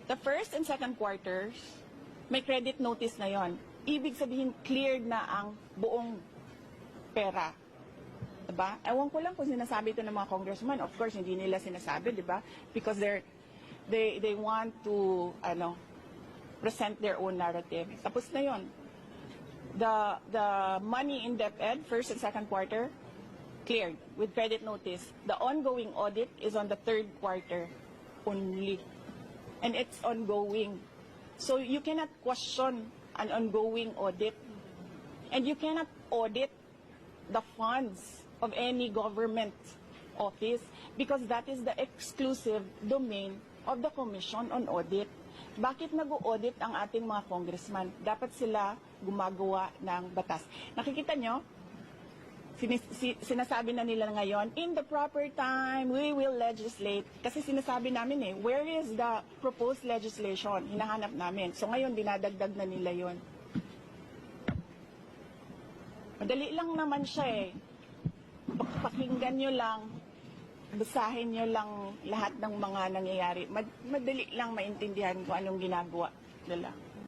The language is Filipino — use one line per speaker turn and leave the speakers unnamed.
The first and second quarters, may credit notice na yon. Ibig sabihin, cleared na ang buong pera. Diba? Ewan ko lang kung sinasabi ito ng mga congressman. Of course, hindi nila sinasabi, diba? Because they want to present their own narrative. Tapos na yon. The money in DepEd, first and second quarter, cleared with credit notice. The ongoing audit is on the third quarter only. And it's ongoing. So you cannot question an ongoing audit. And you cannot audit the funds of any government office because that is the exclusive domain of the Commission on Audit. Bakit nag-audit ang ating mga congressman? Dapat sila gumagawa ng batas. Nakikita nyo? Sinasabi na nila ngayon, in the proper time, we will legislate. Kasi sinasabi namin where is the proposed legislation? Hinahanap namin. So ngayon, dinadagdag na nila yon. Madali lang naman siya Pakinggan nyo lang, basahin nyo lang lahat ng mga nangyayari. Madali lang maintindihan kung anong ginagawa nila.